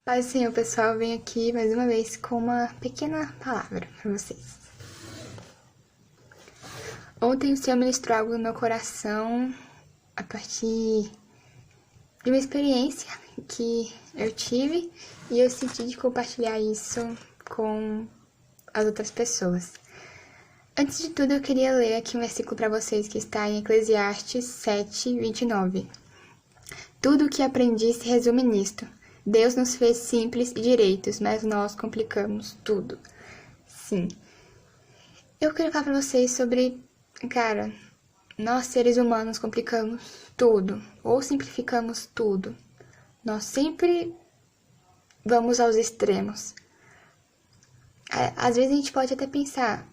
Paz do Senhor, pessoal, venho aqui mais uma vez com uma pequena palavra para vocês. Ontem o Senhor ministrou algo no meu coração a partir de uma experiência que eu tive e eu senti de compartilhar isso com as outras pessoas. Antes de tudo, eu queria ler aqui um versículo para vocês que está em Eclesiastes 7:29. Tudo o que aprendi se resume nisto. Deus nos fez simples e direitos, mas nós complicamos tudo. Sim. Eu queria falar pra vocês sobre, nós seres humanos complicamos tudo, ou simplificamos tudo. Nós sempre vamos aos extremos. Às vezes a gente pode até pensar,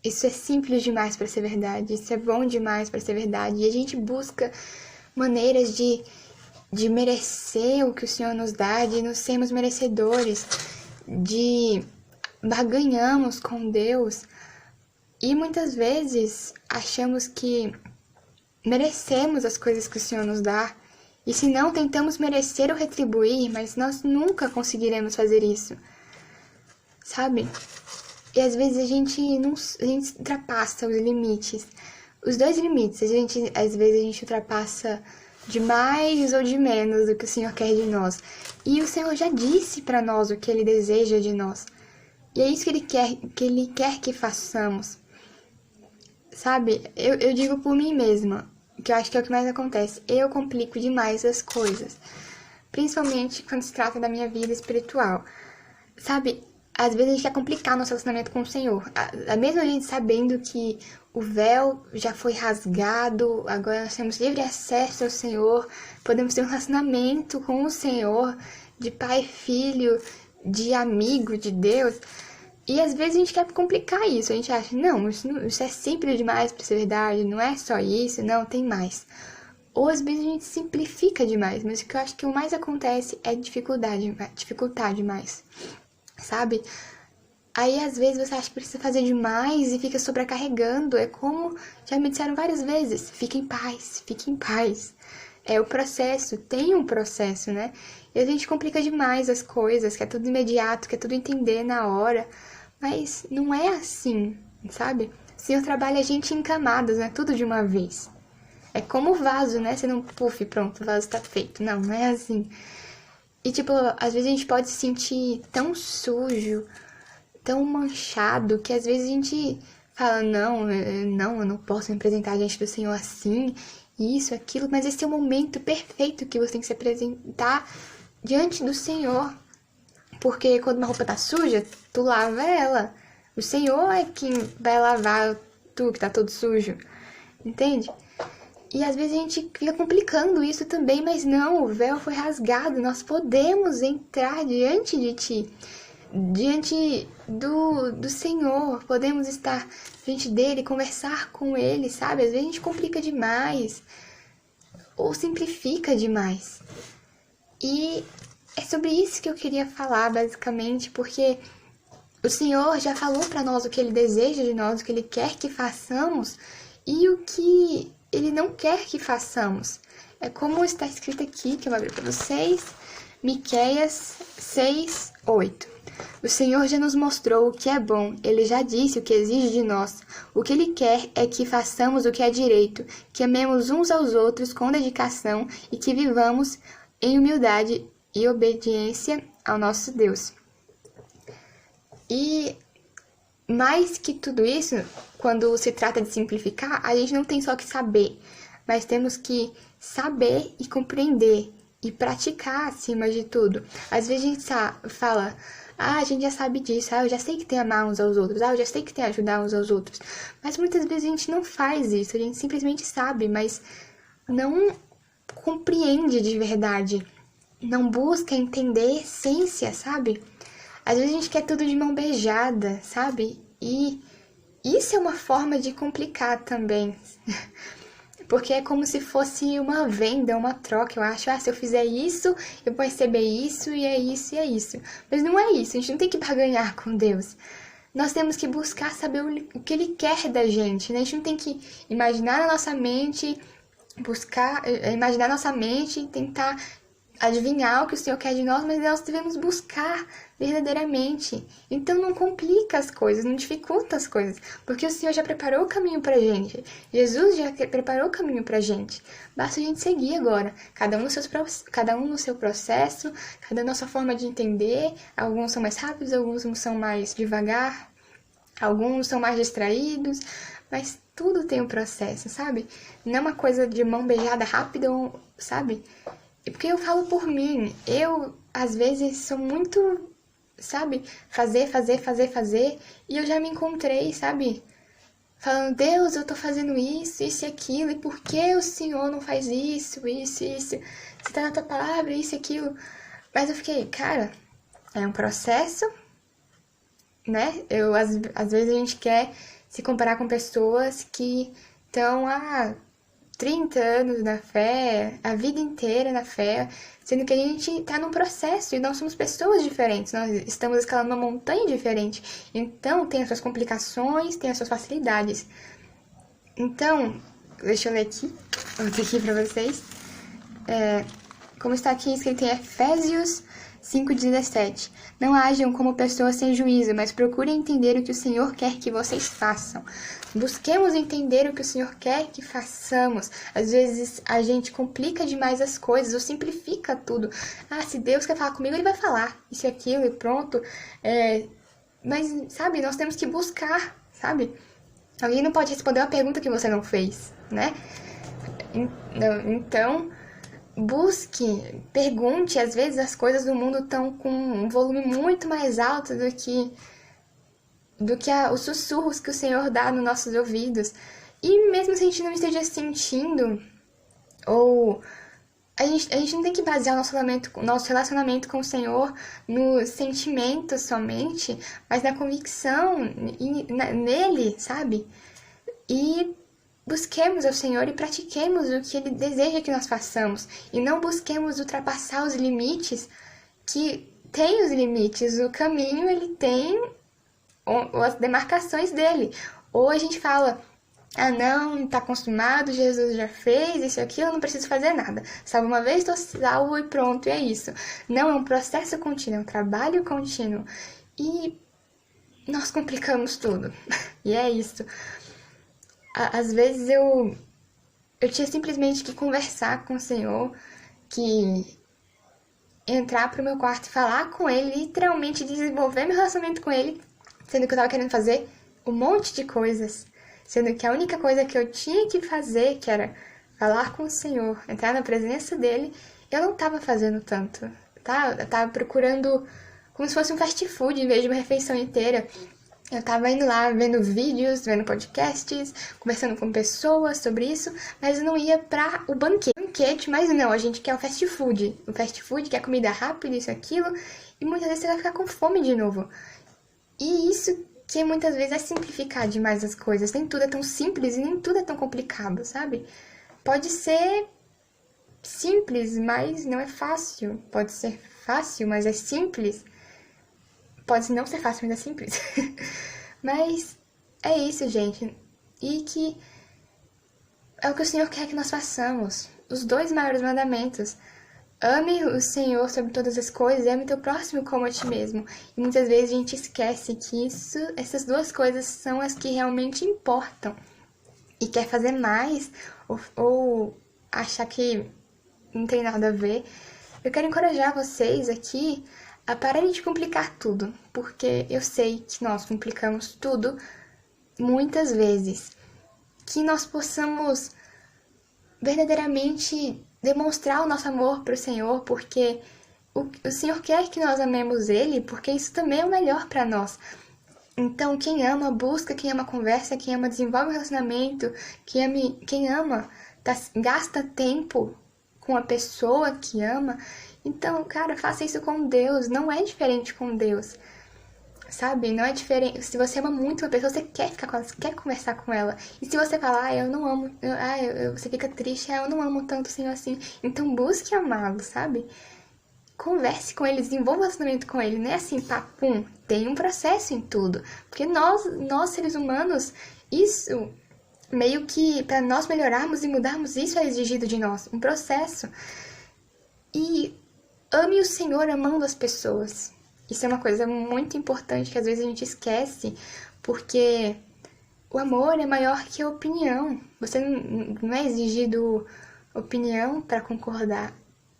isso é simples demais para ser verdade, isso é bom demais para ser verdade, e a gente busca maneiras de merecer o que o Senhor nos dá, de nos sermos merecedores, de barganhamos com Deus e muitas vezes achamos que merecemos as coisas que o Senhor nos dá e se não tentamos merecer ou retribuir, mas nós nunca conseguiremos fazer isso, sabe? E às vezes a gente ultrapassa os limites, os dois limites, às vezes a gente ultrapassa de mais ou de menos do que o Senhor quer de nós. E o Senhor já disse para nós o que Ele deseja de nós. E é isso que Ele quer que façamos. Sabe, eu digo por mim mesma, que eu acho que é o que mais acontece. Eu complico demais as coisas. Principalmente quando se trata da minha vida espiritual. Sabe, às vezes a gente quer complicar nosso relacionamento com o Senhor. Mesmo a gente sabendo que o véu já foi rasgado, agora nós temos livre acesso ao Senhor, podemos ter um relacionamento com o Senhor, de pai e filho, de amigo de Deus. E às vezes a gente quer complicar isso, a gente acha, não, isso é simples demais para ser verdade, não é só isso, não, tem mais. Ou às vezes a gente simplifica demais, mas o que eu acho que o mais acontece é dificultar demais, sabe? Aí, às vezes, você acha que precisa fazer demais e fica sobrecarregando. É como já me disseram várias vezes, fique em paz, fique em paz. É o processo, tem um processo, né? E a gente complica demais as coisas, quer tudo imediato, quer tudo entender na hora. Mas não é assim, sabe? O Senhor trabalha a gente em camadas, não é tudo de uma vez. É como o vaso, né? Você não, pronto, o vaso tá feito. Não, não é assim. E, tipo, às vezes a gente pode se sentir tão sujo, tão manchado, que às vezes a gente fala, não, eu não posso me apresentar diante do Senhor assim, isso, aquilo, mas esse é o momento perfeito que você tem que se apresentar diante do Senhor. Porque quando uma roupa tá suja, tu lava ela. O Senhor é quem vai lavar tu que tá todo sujo, entende? E às vezes a gente fica complicando isso também, mas não, o véu foi rasgado, nós podemos entrar diante de ti, diante do Senhor, podemos estar diante dele, conversar com ele, sabe? Às vezes a gente complica demais, ou simplifica demais. E é sobre isso que eu queria falar, basicamente, porque o Senhor já falou para nós o que Ele deseja de nós, o que Ele quer que façamos e o que Ele não quer que façamos. É como está escrito aqui, que eu vou abrir para vocês, Miqueias 6:8. O Senhor já nos mostrou o que é bom, Ele já disse o que exige de nós. O que Ele quer é que façamos o que é direito, que amemos uns aos outros com dedicação e que vivamos em humildade e obediência ao nosso Deus. E mais que tudo isso, quando se trata de simplificar, a gente não tem só que saber, mas temos que saber e compreender e praticar acima de tudo. Às vezes a gente fala, a gente já sabe disso, eu já sei que tem amar uns aos outros, eu já sei que tem ajudar uns aos outros. Mas muitas vezes a gente não faz isso, a gente simplesmente sabe, mas não compreende de verdade. Não busca entender a essência, sabe? Às vezes a gente quer tudo de mão beijada, sabe? E isso é uma forma de complicar também. Porque é como se fosse uma venda, uma troca. Eu acho, se eu fizer isso, eu vou receber isso, e é isso, e é isso. Mas não é isso, a gente não tem que barganhar com Deus. Nós temos que buscar saber o que Ele quer da gente, né? A gente não tem que imaginar na nossa mente, imaginar nossa mente e tentar adivinhar o que o Senhor quer de nós, mas nós devemos buscar verdadeiramente. Então não complica as coisas, não dificulta as coisas, porque o Senhor já preparou o caminho pra gente. Jesus já preparou o caminho pra gente. Basta a gente seguir agora, cada um no seu processo, cada um na sua forma de entender. Alguns são mais rápidos, alguns são mais devagar, alguns são mais distraídos, mas tudo tem um processo, sabe? Não é uma coisa de mão beijada rápida, sabe? Porque eu falo por mim, eu às vezes sou muito, sabe, fazer, e eu já me encontrei, sabe, falando, Deus, eu tô fazendo isso e aquilo, e por que o Senhor não faz isso, se tá na tua palavra, isso e aquilo, mas eu fiquei, cara, é um processo, né, às vezes a gente quer se comparar com pessoas que estão há 30 anos na fé, a vida inteira na fé, sendo que a gente está num processo e nós somos pessoas diferentes, nós estamos escalando uma montanha diferente. Então, tem as suas complicações, tem as suas facilidades. Então, deixa eu ler aqui, outro aqui para vocês. Como está aqui escrito em Efésios 5,17. Não hajam como pessoas sem juízo, mas procurem entender o que o Senhor quer que vocês façam. Busquemos entender o que o Senhor quer que façamos. Às vezes a gente complica demais as coisas, ou simplifica tudo. Se Deus quer falar comigo, Ele vai falar. Isso e aquilo e pronto. Mas, sabe, nós temos que buscar, sabe? Alguém não pode responder uma pergunta que você não fez, né? Então, busque, pergunte. Às vezes as coisas do mundo estão com um volume muito mais alto do que os sussurros que o Senhor dá nos nossos ouvidos. E mesmo se a gente não esteja sentindo, ou a gente não tem que basear o nosso relacionamento com o Senhor no sentimento somente, mas na convicção nele, sabe? E busquemos ao Senhor e pratiquemos o que Ele deseja que nós façamos. E não busquemos ultrapassar os limites, que tem os limites. O caminho, ele tem as demarcações dele. Ou a gente fala, não tá consumado, Jesus já fez, isso e aquilo, eu não preciso fazer nada. Salvo uma vez, estou salvo e pronto, e é isso. Não, é um processo contínuo, é um trabalho contínuo. E nós complicamos tudo. E é isso. Às vezes eu tinha simplesmente que conversar com o Senhor, que entrar pro meu quarto e falar com Ele, literalmente desenvolver meu relacionamento com Ele, sendo que eu tava querendo fazer um monte de coisas, sendo que a única coisa que eu tinha que fazer, que era falar com o Senhor, entrar na presença dEle, eu não tava fazendo tanto, tá? Eu tava procurando como se fosse um fast food em vez de uma refeição inteira. Eu tava indo lá, vendo vídeos, vendo podcasts, conversando com pessoas sobre isso, mas eu não ia pra o banquete, mas não, a gente quer o fast food. O fast food quer comida rápida, isso, aquilo, e muitas vezes você vai ficar com fome de novo. E isso que muitas vezes é simplificar demais as coisas. Nem tudo é tão simples e nem tudo é tão complicado, sabe? Pode ser simples, mas não é fácil. Pode ser fácil, mas é simples. Pode não ser fácil, mas é simples. Mas é isso, gente. E que é o que o Senhor quer que nós façamos. Os 2 maiores mandamentos. Ame o Senhor sobre todas as coisas e ame teu próximo como a ti mesmo. E muitas vezes a gente esquece que essas 2 coisas são as que realmente importam. E quer fazer mais ou achar que não tem nada a ver. Eu quero encorajar vocês aqui a pararem de complicar tudo. Porque eu sei que nós complicamos tudo muitas vezes. Que nós possamos verdadeiramente demonstrar o nosso amor para o Senhor, porque o Senhor quer que nós amemos Ele, porque isso também é o melhor para nós. Então, quem ama, busca, quem ama, conversa, quem ama, desenvolve um relacionamento, quem ama, gasta tempo com a pessoa que ama. Então, cara, faça isso com Deus, não é diferente com Deus. Sabe, não é diferente. Se você ama muito uma pessoa, você quer ficar com ela, você quer conversar com ela. E se você falar, eu não amo, você fica triste, eu não amo tanto assim, assim. Então busque amá-lo, sabe? Converse com ele, desenvolva um relacionamento com ele. Não é assim, pum. Tem um processo em tudo. Porque nós seres humanos, isso meio que para nós melhorarmos e mudarmos, isso é exigido de nós. Um processo. E ame o Senhor amando as pessoas. Isso é uma coisa muito importante que às vezes a gente esquece, porque o amor é maior que a opinião. Você não é exigido opinião para concordar,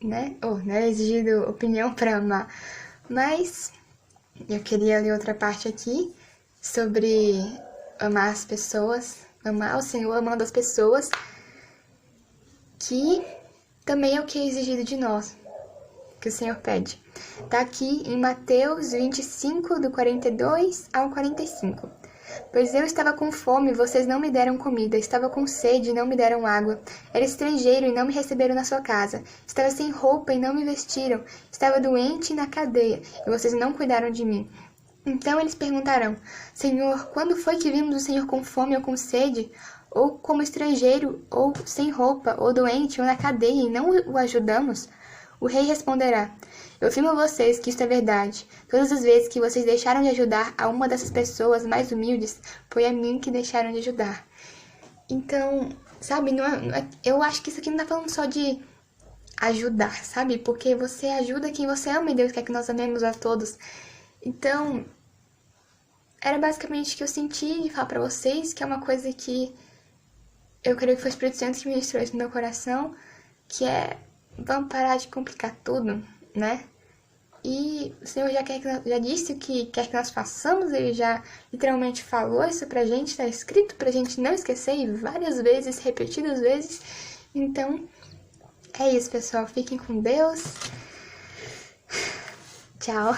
né? Ou não é exigido opinião para amar. Mas eu queria ler outra parte aqui sobre amar as pessoas, amar o Senhor amando as pessoas, que também é o que é exigido de nós, que o Senhor pede. Tá aqui em Mateus 25, do 42 ao 45. Pois eu estava com fome, vocês não me deram comida. Estava com sede e não me deram água. Era estrangeiro e não me receberam na sua casa. Estava sem roupa e não me vestiram. Estava doente e na cadeia, e vocês não cuidaram de mim. Então eles perguntarão: Senhor, quando foi que vimos o Senhor com fome ou com sede? Ou como estrangeiro, ou sem roupa, ou doente, ou na cadeia, e não o ajudamos? O rei responderá: Eu afirmo a vocês que isto é verdade. Todas as vezes que vocês deixaram de ajudar a uma dessas pessoas mais humildes, foi a mim que deixaram de ajudar. Então, sabe, eu acho que isso aqui não tá falando só de ajudar, sabe? Porque você ajuda quem você ama e Deus quer que nós amemos a todos. Então, era basicamente o que eu senti de falar pra vocês, que é uma coisa que eu creio que foi o Espírito Santo que ministrou isso no meu coração, que é: vamos parar de complicar tudo, né? E o Senhor já disse o que quer que nós façamos, Ele já literalmente falou isso pra gente, tá escrito pra gente não esquecer, e várias vezes, repetidas vezes. Então, é isso, pessoal. Fiquem com Deus. Tchau.